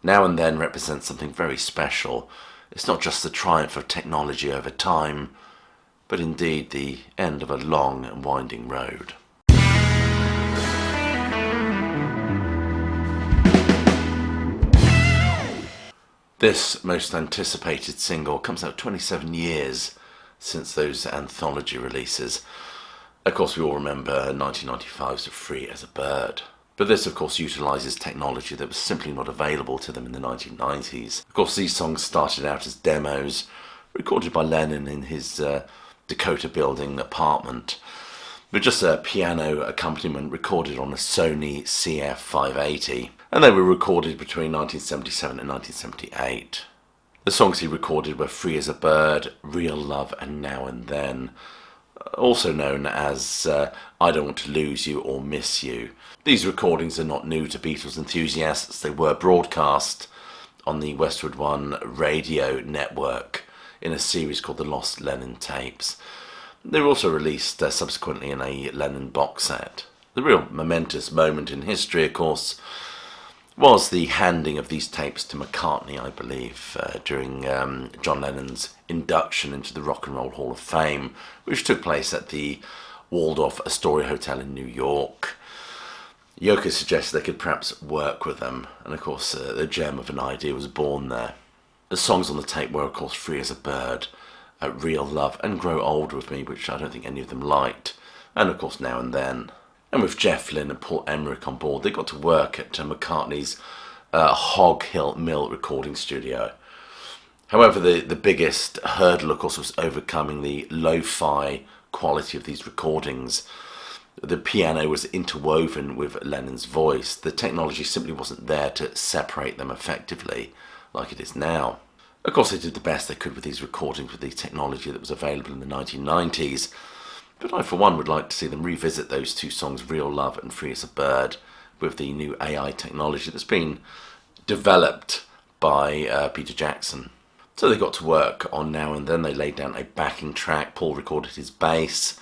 Now and Then represents something very special. It's not just the triumph of technology over time, but indeed the end of a long and winding road. This most anticipated single comes out 27 years since those anthology releases. Of course, we all remember 1995's Free as a Bird. But this, of course, utilises technology that was simply not available to them in the 1990s. Of course, these songs started out as demos, recorded by Lennon in his Dakota building apartment, with just a piano accompaniment recorded on a Sony CF580. And they were recorded between 1977 and 1978. The songs he recorded were Free as a Bird, Real Love and Now and Then, also known as I Don't Want to Lose You or Miss You. These recordings are not new to Beatles enthusiasts. They were broadcast on the Westwood One radio network in a series called The Lost Lennon Tapes. They were also released subsequently in a Lennon box set. The real momentous moment in history, of course, was the handing of these tapes to McCartney, I believe, during John Lennon's induction into the Rock and Roll Hall of Fame, which took place at the Waldorf Astoria Hotel in New York. Yoko suggested they could perhaps work with them, and of course the gem of an idea was born there. The songs on the tape were, of course, Free as a Bird, Real Love and Grow Old With Me, which I don't think any of them liked, and of course Now and Then. And with Jeff Lynne and Paul Emmerich on board, they got to work at McCartney's Hog Hill Mill recording studio. However, the biggest hurdle, of course, was overcoming the lo-fi quality of these recordings. The piano was interwoven with Lennon's voice. The technology simply wasn't there to separate them effectively, like it is now. Of course, they did the best they could with these recordings with the technology that was available in the 1990s. But I, for one, would like to see them revisit those two songs, Real Love and Free as a Bird, with the new AI technology that's been developed by Peter Jackson. So they got to work on Now and Then. They laid down a backing track. Paul recorded his bass.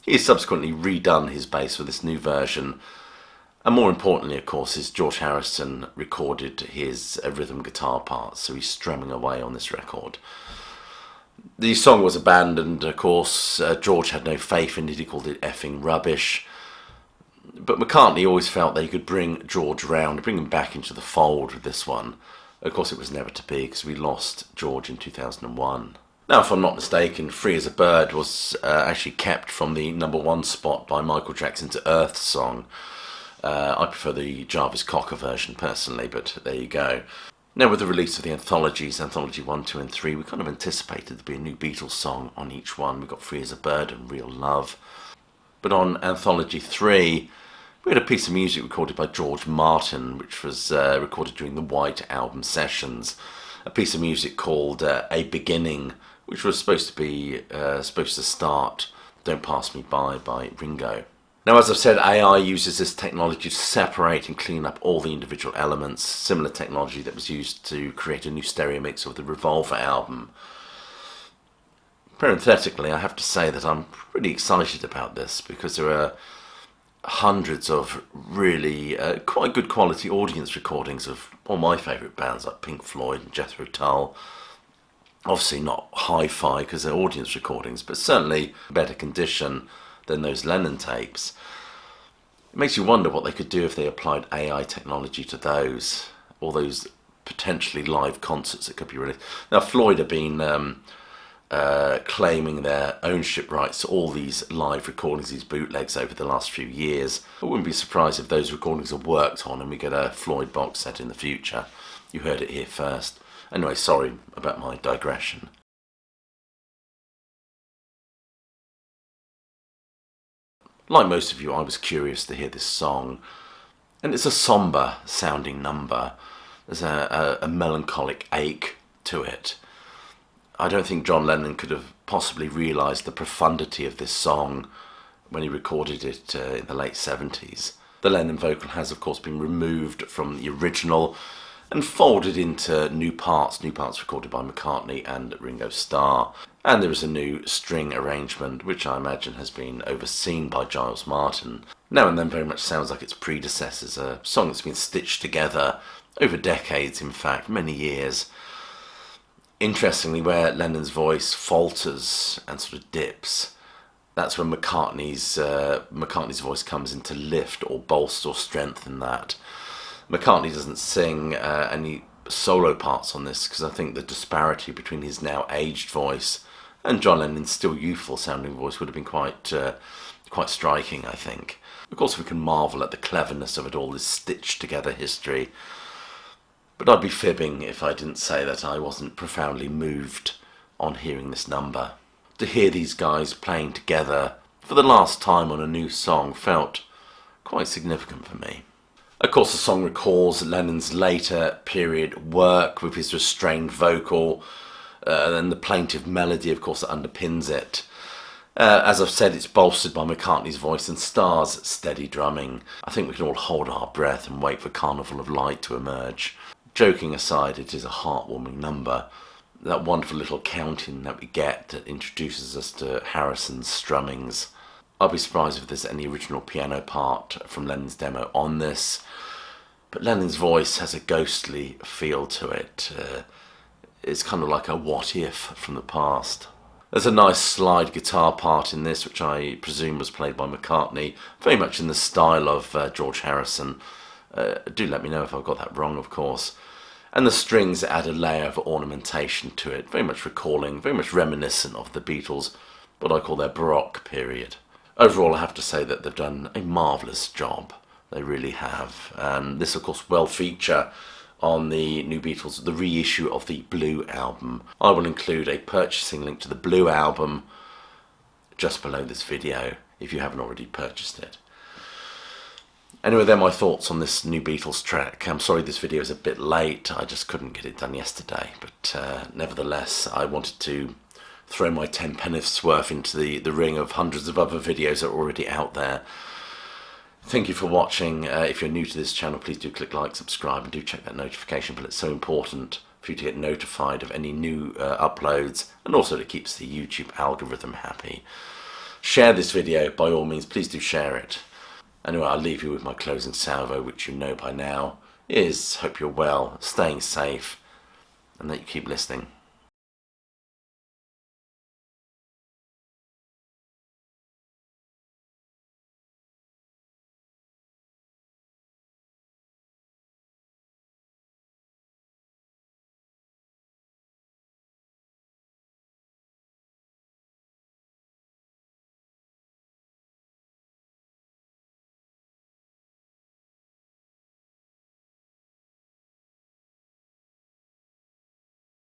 He subsequently redone his bass for this new version. And more importantly, of course, is George Harrison recorded his rhythm guitar parts, so he's strumming away on this record. The song was abandoned, of course. George had no faith in it. He called it effing rubbish. But McCartney always felt that he could bring George round, bring him back into the fold with this one. Of course, it was never to be, because we lost George in 2001. Now, if I'm not mistaken, Free as a Bird was actually kept from the #1 spot by Michael Jackson's Earth song. I prefer the Jarvis Cocker version personally, but there you go. Now, with the release of the anthologies, Anthology 1, 2 and 3, we kind of anticipated there'd be a new Beatles song on each one. We got Free as a Bird and Real Love. But on Anthology 3, we had a piece of music recorded by George Martin, which was recorded during the White Album sessions. A piece of music called A Beginning, which was supposed to start Don't Pass Me by Ringo. Now, as I've said, AI uses this technology to separate and clean up all the individual elements, similar technology that was used to create a new stereo mix of the Revolver album. Parenthetically, I have to say that I'm pretty excited about this, because there are hundreds of really quite good quality audience recordings of all my favourite bands like Pink Floyd and Jethro Tull. Obviously not hi-fi because they're audience recordings, but certainly better condition than those Lennon tapes. It makes you wonder what they could do if they applied AI technology to those, all those potentially live concerts that could be released. Now, Floyd have been claiming their ownership rights to all these live recordings, these bootlegs, over the last few years. I wouldn't be surprised if those recordings are worked on and we get a Floyd box set in the future. You heard it here first. Anyway, sorry about my digression. Like most of you, I was curious to hear this song, and it's a sombre sounding number. There's a melancholic ache to it. I don't think John Lennon could have possibly realised the profundity of this song when he recorded it in the late 70s. The Lennon vocal has, of course, been removed from the original and folded into new parts recorded by McCartney and Ringo Starr. And there is a new string arrangement, which I imagine has been overseen by Giles Martin. Now and Then very much sounds like its predecessors, a song that's been stitched together over decades, in fact, many years. Interestingly, where Lennon's voice falters and sort of dips, that's when McCartney's voice comes in to lift or bolster or strengthen that. McCartney doesn't sing any solo parts on this because I think the disparity between his now aged voice and John Lennon's still youthful sounding voice would have been quite striking, I think. Of course, we can marvel at the cleverness of it all, this stitched together history. But I'd be fibbing if I didn't say that I wasn't profoundly moved on hearing this number. To hear these guys playing together for the last time on a new song felt quite significant for me. Of course, the song recalls Lennon's later period work with his restrained vocal and the plaintive melody, of course, that underpins it. As I've said, it's bolstered by McCartney's voice and Starr's steady drumming. I think we can all hold our breath and wait for Carnival of Light to emerge. Joking aside, it is a heartwarming number. That wonderful little counting that we get that introduces us to Harrison's strummings. I'll be surprised if there's any original piano part from Lennon's demo on this. But Lennon's voice has a ghostly feel to it. It's kind of like a what if from the past. There's a nice slide guitar part in this, which I presume was played by McCartney, very much in the style of George Harrison. Do let me know if I've got that wrong, of course. And the strings add a layer of ornamentation to it, very much reminiscent of the Beatles, what I call their Baroque period. Overall, I have to say that they've done a marvellous job. They really have. And this, of course, will feature on the new Beatles, the reissue of the Blue album. I will include a purchasing link to the Blue album just below this video if you haven't already purchased it. Anyway, they're my thoughts on this new Beatles track. I'm sorry this video is a bit late. I just couldn't get it done yesterday. But nevertheless, I wanted to throw my 10pence worth into the ring of hundreds of other videos that are already out there. Thank you for watching. If you're new to this channel, please do click like, subscribe, and do check that notification bell. It's so important for you to get notified of any new uploads, and also it keeps the YouTube algorithm happy. Share this video, by all means, please do share it. Anyway, I'll leave you with my closing salvo, which you know by now, is hope you're well, staying safe, and that you keep listening.